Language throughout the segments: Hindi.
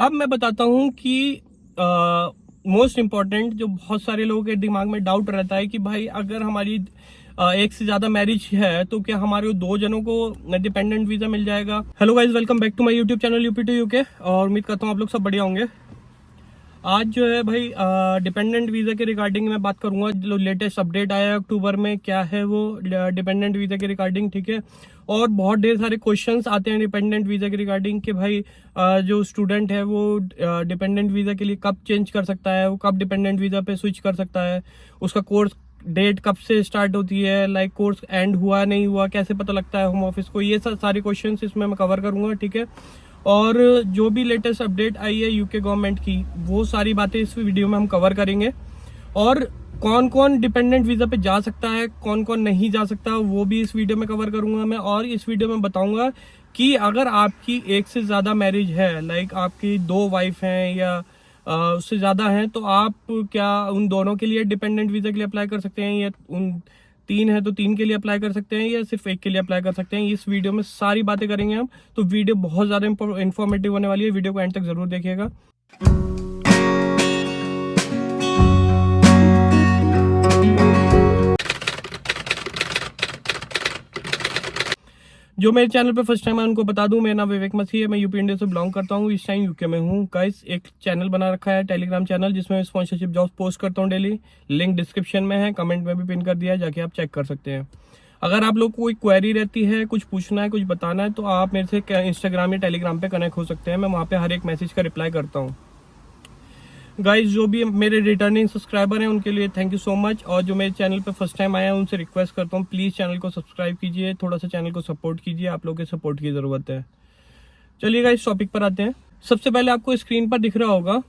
अब मैं बताता हूँ कि मोस्ट इम्पॉर्टेंट जो बहुत सारे लोगों के दिमाग में डाउट रहता है कि भाई अगर हमारी एक से ज्यादा मैरिज है तो क्या हमारे दो जनों को डिपेंडेंट वीजा मिल जाएगा। Hello guys, welcome back to my YouTube channel UP to UK और उम्मीद करता हूँ आप लोग सब बढ़िया होंगे। आज जो है भाई डिपेंडेंट वीज़ा के रिगार्डिंग मैं बात करूंगा। जो लेटेस्ट अपडेट आया है अक्टूबर में क्या है वो डिपेंडेंट वीज़ा के रिगार्डिंग, ठीक है। और बहुत ढेर सारे क्वेश्चंस आते हैं डिपेंडेंट वीज़ा के रिगार्डिंग कि भाई जो स्टूडेंट है वो डिपेंडेंट वीज़ा के लिए कब चेंज कर सकता है, वो कब डिपेंडेंट वीज़ा पे स्विच कर सकता है, उसका कोर्स डेट कब से स्टार्ट होती है, लाइक कोर्स एंड हुआ नहीं हुआ कैसे पता लगता है होम ऑफिस को। ये सारे क्वेश्चंस इसमें मैं कवर करूंगा, ठीक है। और जो भी लेटेस्ट अपडेट आई है यूके गवर्नमेंट की वो सारी बातें इस वीडियो में हम कवर करेंगे। और कौन कौन डिपेंडेंट वीज़ा पे जा सकता है, कौन कौन नहीं जा सकता, वो भी इस वीडियो में कवर करूंगा मैं। और इस वीडियो में बताऊंगा कि अगर आपकी एक से ज़्यादा मैरिज है, लाइक आपकी दो वाइफ हैं या उससे ज़्यादा हैं, तो आप क्या उन दोनों के लिए डिपेंडेंट वीज़ा के लिए अप्लाई कर सकते हैं, या उन तीन है तो तीन के लिए अप्लाई कर सकते हैं, या सिर्फ एक के लिए अप्लाई कर सकते हैं। इस वीडियो में सारी बातें करेंगे हम। तो वीडियो बहुत ज़्यादा इन्फॉर्मेटिव होने वाली है, वीडियो को एंड तक जरूर देखिएगा। जो मेरे चैनल पे फर्स्ट टाइम है उनको बता दूं, मेरा नाम विवेक मसीह है, मैं यूपी इंडिया से बिलोंग करता हूं, इस टाइम यूके में हूं। गाइस एक चैनल बना रखा है, टेलीग्राम चैनल, जिसमें मैं स्पॉन्सरशिप जॉब्स पोस्ट करता हूं डेली। लिंक डिस्क्रिप्शन में है, कमेंट में भी पिन कर दिया है, जाके आप चेक कर सकते हैं। अगर आप लोग को कोई क्वेरी रहती है, कुछ पूछना है, कुछ बताना है, तो आप मेरे से इंस्टाग्राम या टेलीग्राम पे कनेक्ट हो सकते हैं। मैं वहाँ पे हर एक मैसेज का रिप्लाई करता हूँ। गाइज जो भी मेरे रिटर्निंग सब्सक्राइबर हैं उनके लिए थैंक यू सो मच, और जो मेरे चैनल पे फर्स्ट टाइम आया है उनसे रिक्वेस्ट करता हूँ प्लीज़ चैनल को सब्सक्राइब कीजिए, थोड़ा सा चैनल को सपोर्ट कीजिए, आप लोगों के सपोर्ट की ज़रूरत है। चलिए गाइज टॉपिक पर आते हैं। सबसे पहले आपको स्क्रीन पर दिख रहा होगा,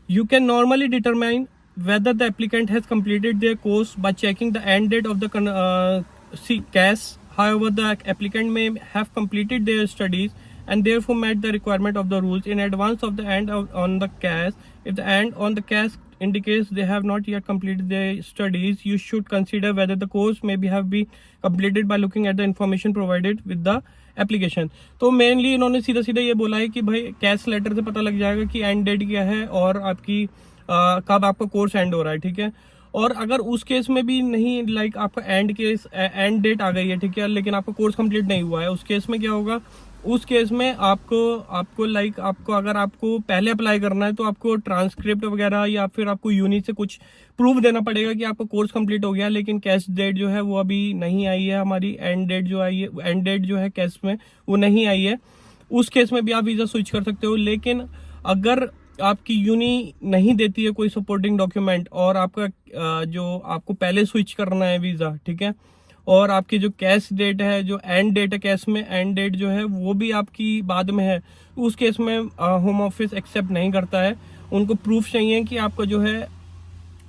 you can normally determine whether the applicant has completed their course by checking the end date of the CAS. However, the applicant may have completed their studies and therefore met the requirement of the rules in advance of the end on the CAS. If the end on the CAS indicates they have not yet completed their studies, you should consider whether the course may have been completed by looking at the information provided with the application. तो मेनली इन्होंने सीधा सीधा ये बोला है कि भाई कैश लेटर से पता लग जाएगा कि एंड डेट क्या है और आपकी कब आपका कोर्स एंड हो रहा है, ठीक है। और अगर उस केस में भी नहीं, लाइक आपका एंड डेट आ गई है, ठीक है, लेकिन आपका कोर्स कंप्लीट नहीं हुआ है, उस केस में क्या होगा, उस केस में आपको अगर आपको पहले अप्लाई करना है तो आपको ट्रांसक्रिप्ट वगैरह या फिर आपको यूनी से कुछ प्रूफ देना पड़ेगा कि आपका कोर्स कंप्लीट हो गया, लेकिन कैश डेट जो है वो अभी नहीं आई है। हमारी एंड डेट जो है कैश में वो नहीं आई है। उस केस में भी आप वीज़ा स्विच कर सकते हो। लेकिन अगर आपकी यूनी नहीं देती है कोई सपोर्टिंग डॉक्यूमेंट और आपका जो आपको पहले स्विच करना है वीज़ा, ठीक है, और आपकी जो कैश डेट है, जो एंड डेट है कैश में, एंड डेट जो है वो भी आपकी बाद में है, उस केस में होम ऑफिस एक्सेप्ट नहीं करता है। उनको प्रूफ चाहिए कि आपका जो है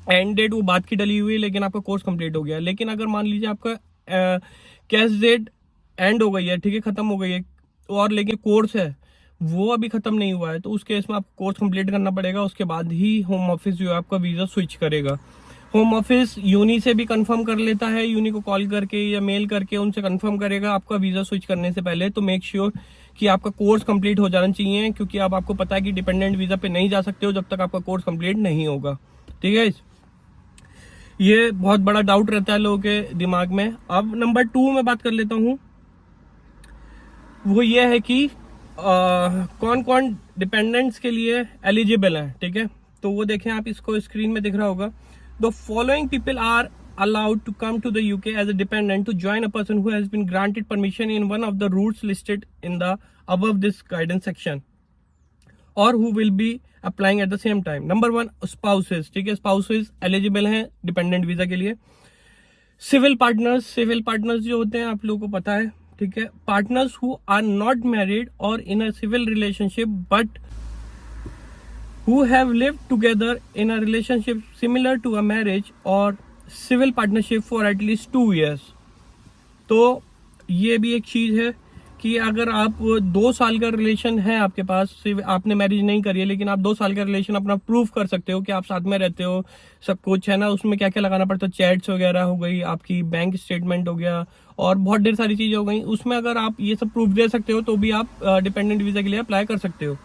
एंड डेट वो बाद की डली हुई है लेकिन आपका कोर्स कंप्लीट हो गया। लेकिन अगर मान लीजिए आपका कैश डेट एंड हो गई है, ठीक है, खत्म हो गई है, और लेकिन कोर्स है वो अभी खत्म नहीं हुआ है, तो उस केस में आपको कोर्स कंप्लीट करना पड़ेगा, उसके बाद ही होम ऑफिस जो है आपका वीज़ा स्विच करेगा। होम ऑफिस यूनी से भी कंफर्म कर लेता है, यूनी को कॉल करके या मेल करके उनसे कंफर्म करेगा आपका वीज़ा स्विच करने से पहले। तो मेक श्योर कि आपका कोर्स कंप्लीट हो जाना चाहिए, क्योंकि अब आपको पता है कि डिपेंडेंट वीज़ा पे नहीं जा सकते हो जब तक आपका कोर्स कंप्लीट नहीं होगा, ठीक है। ये बहुत बड़ा डाउट रहता है लोगों के दिमाग में। अब नंबर 2 में बात कर लेता हूँ, वो ये है कि कौन कौन डिपेंडेंट्स के लिए एलिजिबल है, ठीक है। तो वो देखें, आप इसको स्क्रीन में दिख रहा होगा, the following people are allowed to come to the UK as a dependent to join a person who has been granted permission in one of the routes listed in the above this guidance section or who will be applying at the same time. Number 1, spouses, ठीक है, spouses एलिजिबल हैं डिपेंडेंट वीजा के लिए। सिविल पार्टनर्स जो होते हैं आप लोगों को पता है, ठीक है, partners who are not married और in a civil relationship but who have lived together in a relationship similar to a marriage or civil partnership for at least 2 years। तो ये भी एक चीज है कि अगर आप 2 साल का रिलेशन है आपके पास, आपने मैरिज नहीं करी है लेकिन आप 2 साल का रिलेशन अपना प्रूव कर सकते हो कि आप साथ में रहते हो, सब कुछ है ना, उसमें क्या क्या लगाना पड़ता है, चैट्स वगैरह हो गई, आपकी बैंक स्टेटमेंट हो गया और बहुत ढेर सारी चीजें हो गई, उसमें अगर आप ये सब प्रूफ दे सकते हो तो भी आप डिपेंडेंट वीजा के लिए अप्लाई कर सकते हो।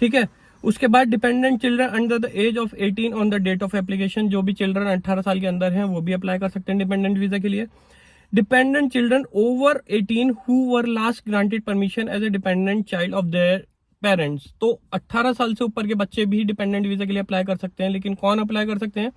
ठीक है। उसके बाद dependent children under the age of 18 on the date of application, जो भी चिल्ड्रन 18 साल के अंदर हैं वो भी अप्लाई कर सकते हैं डिपेंडेंट वीजा के लिए। Dependent children over 18 who were last granted permission as a dependent child of their parents. तो 18 साल से ऊपर के बच्चे भी डिपेंडेंट वीजा के लिए अप्लाई कर सकते हैं, लेकिन कौन अप्लाई कर सकते हैं?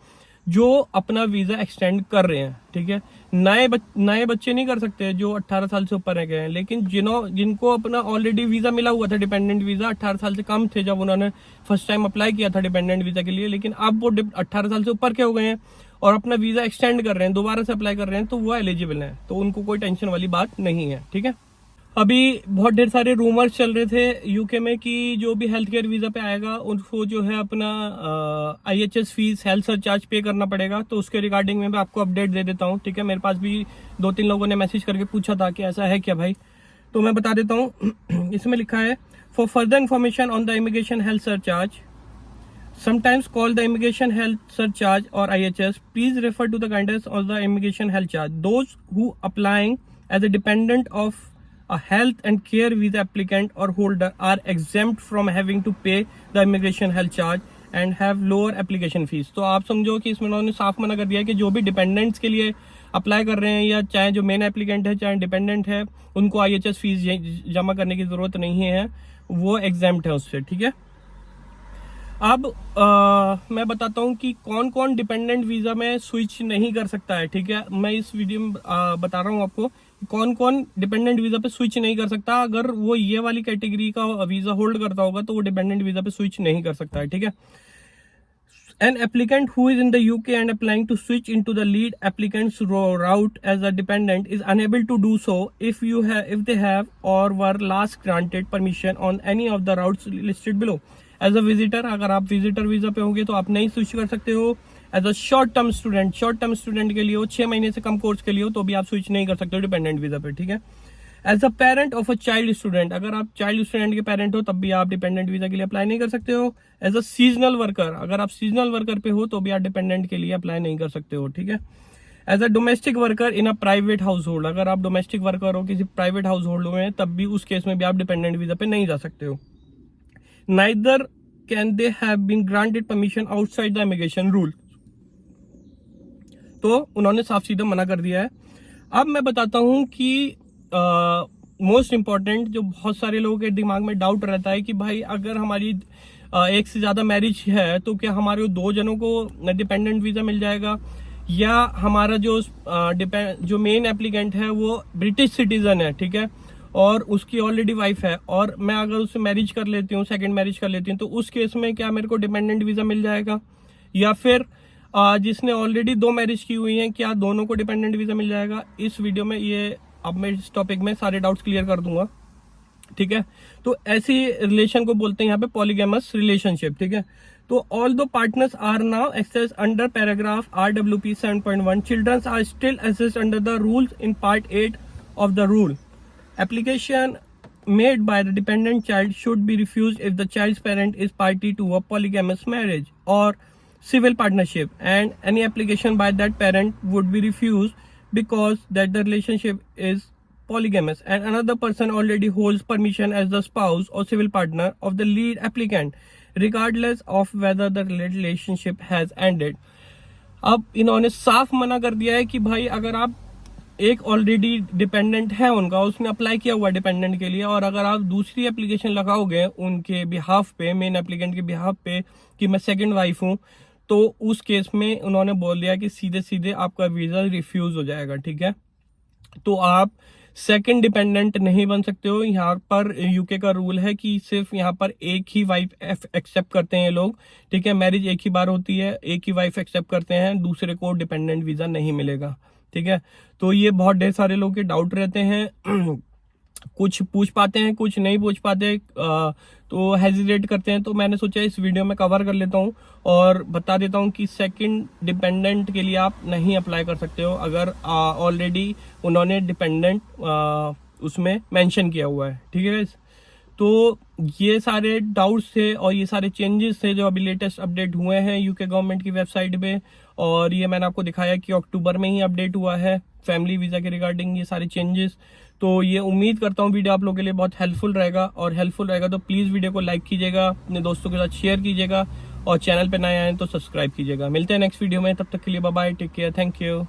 जो अपना वीजा एक्सटेंड कर रहे हैं, ठीक है। नए बच्चे नहीं कर सकते जो 18 साल से ऊपर रह गए हैं, लेकिन जिनको अपना ऑलरेडी वीजा मिला हुआ था, डिपेंडेंट वीजा 18 साल से कम थे जब उन्होंने फर्स्ट टाइम अप्लाई किया था डिपेंडेंट वीजा के लिए, लेकिन अब वो 18 साल से ऊपर के हो गए हैं और अपना वीजा एक्सटेंड कर रहे हैं, दोबारा से अप्लाई कर रहे हैं, तो वो एलिजिबल हैं, तो उनको कोई टेंशन वाली बात नहीं है, ठीक है। अभी बहुत ढेर सारे रूमर्स चल रहे थे यूके में कि जो भी हेल्थ केयर वीजा पे आएगा उनको जो है अपना IHS फीस, हेल्थ सरचार्ज पे करना पड़ेगा। तो उसके रिगार्डिंग में मैं आपको अपडेट दे देता हूँ, ठीक है। मेरे पास भी 2-3 लोगों ने मैसेज करके पूछा था कि ऐसा है क्या भाई, तो मैं बता देता हूँ। इसमें लिखा है, for further information on the immigration health surcharge sometimes called the immigration health surcharge or IHS, please refer to the guidance of the immigration health charge. Those who applying as a dependent of a health and care visa applicant or holder are exempt from having to pay the immigration health charge and have lower application fees. तो आप समझो कि इसमें उन्होंने साफ मना कर दिया कि जो भी डिपेंडेंट्स के लिए अप्लाई कर रहे हैं, या चाहे जो मेन एप्लीकेंट है चाहे डिपेंडेंट है, उनको IHS फीस जमा करने की जरूरत नहीं है, वो एग्जेम्प्ट है उससे, ठीक है। अब मैं बताता हूँ कि कौन कौन डिपेंडेंट वीजा में स्विच नहीं कर सकता है, ठीक है। मैं इस वीडियो में बता रहा हूँ आपको कौन कौन डिपेंडेंट वीजा पे स्विच नहीं कर सकता। अगर वो ये वाली कैटेगरी का वीजा होल्ड करता होगा तो वो डिपेंडेंट वीजा पे स्विच नहीं कर सकता है, ठीक है। An applicant who is in the UK and applying to switch into the lead applicant's route as a dependent is unable to do so if they have or were last granted permission on any of the routes listed below. As a visitor, अगर आप विजिटर वीजा पे होंगे तो आप नहीं स्विच कर सकते हो। As a short term student के लिए हो, 6 महीने से कम कोर्स के लिए हो, तो भी आप स्विच नहीं कर सकते हो डिपेंडेंट वीजा पे, ठीक है। As a parent of a child student, अगर आप चाइल्ड स्टूडेंट के पेरेंट हो तब भी आप डिपेंडेंट वीजा के लिए अप्लाई नहीं कर सकते हो। एज अ सीजनल वर्कर, अगर आप सीजनल वर्कर पे हो तो भी आप डिपेंडेंट के लिए अप्लाई नहीं कर सकते हो, ठीक है। As a domestic worker in a private household, अगर आप डोमेस्टिक वर्कर हो किसी प्राइवेट हाउस होल्ड में, तब भी उस केस में भी आप डिपेंडेंट वीजा पे नहीं जा सकते हो। Neither can they have been granted permission outside the immigration rule, तो उन्होंने साफ सीधा मना कर दिया है। अब मैं बताता हूं कि मोस्ट इंपॉर्टेंट जो बहुत सारे लोगों के दिमाग में डाउट रहता है कि भाई अगर हमारी एक से ज्यादा मैरिज है तो क्या हमारे 2 जनों को डिपेंडेंट वीजा मिल जाएगा, या हमारा जो मेन एप्लीकेंट है वो ब्रिटिश सिटीजन है, ठीक है, और उसकी ऑलरेडी वाइफ है, और मैं अगर उससे मैरिज कर लेती हूँ, सेकंड मैरिज कर लेती हूँ, तो उस केस में क्या मेरे को डिपेंडेंट वीजा मिल जाएगा, या फिर जिसने ऑलरेडी 2 मैरिज की हुई हैं क्या दोनों को डिपेंडेंट वीजा मिल जाएगा। इस वीडियो में अब मैं इस टॉपिक में सारे डाउट्स क्लियर कर दूंगा, ठीक है। तो ऐसी रिलेशन को बोलते हैं यहाँ पे पॉलीगैमस रिलेशनशिप, ठीक है। तो ऑल दो partners are now access under paragraph RWP 7.1, children's are still assessed under the rules in part 8 of the rule. Application made by the dependent child should be refused if the child's parent is party to a polygamous marriage or civil partnership, and any application by that parent would be refused because that the relationship is polygamous and another person already holds permission as the spouse or civil partner of the lead applicant, regardless of whether the relationship has ended. अब इन्होंने साफ मना कर दिया है कि भाई अगर आप एक ऑलरेडी डिपेंडेंट है उनका, उसने अप्लाई किया हुआ डिपेंडेंट के लिए, और अगर आप दूसरी एप्लीकेशन लगाओगे उनके बिहाफ पे, मेन एप्लीकेंट के बिहाफ पे कि मैं सेकंड वाइफ हूं, तो उस केस में उन्होंने बोल दिया कि सीधे सीधे आपका वीजा रिफ्यूज हो जाएगा, ठीक है। तो आप सेकंड डिपेंडेंट नहीं बन सकते हो। यहाँ पर यूके का रूल है कि सिर्फ यहाँ पर एक ही वाइफ एक्सेप्ट करते हैं लोग, ठीक है। मैरिज एक ही बार होती है, एक ही वाइफ एक्सेप्ट करते हैं, दूसरे को डिपेंडेंट वीजा नहीं मिलेगा, ठीक है। तो ये बहुत ढेर सारे लोग के डाउट रहते हैं, कुछ पूछ पाते हैं, कुछ नहीं पूछ पाते, तो हेजिटेट करते हैं। तो मैंने सोचा इस वीडियो में कवर कर लेता हूं और बता देता हूं कि सेकंड डिपेंडेंट के लिए आप नहीं अप्लाई कर सकते हो अगर ऑलरेडी उन्होंने डिपेंडेंट उसमें मेंशन किया हुआ है, ठीक है। तो ये सारे डाउट्स थे और ये सारे चेंजेस थे जो अभी लेटेस्ट अपडेट हुए हैं यूके गवर्नमेंट की वेबसाइट पे, और ये मैंने आपको दिखाया कि अक्टूबर में ही अपडेट हुआ है। फैमिली वीज़ा के रिगार्डिंग ये सारे चेंजेस। तो ये उम्मीद करता हूँ वीडियो आप लोगों के लिए बहुत हेल्पफुल रहेगा, और हेल्पफुल रहेगा तो प्लीज़ वीडियो को लाइक कीजिएगा, अपने दोस्तों के साथ शेयर कीजिएगा, और चैनल पे नए आए तो सब्सक्राइब कीजिएगा। मिलते हैं नेक्स्ट वीडियो में, तब तक के लिए bye bye, take care, thank you.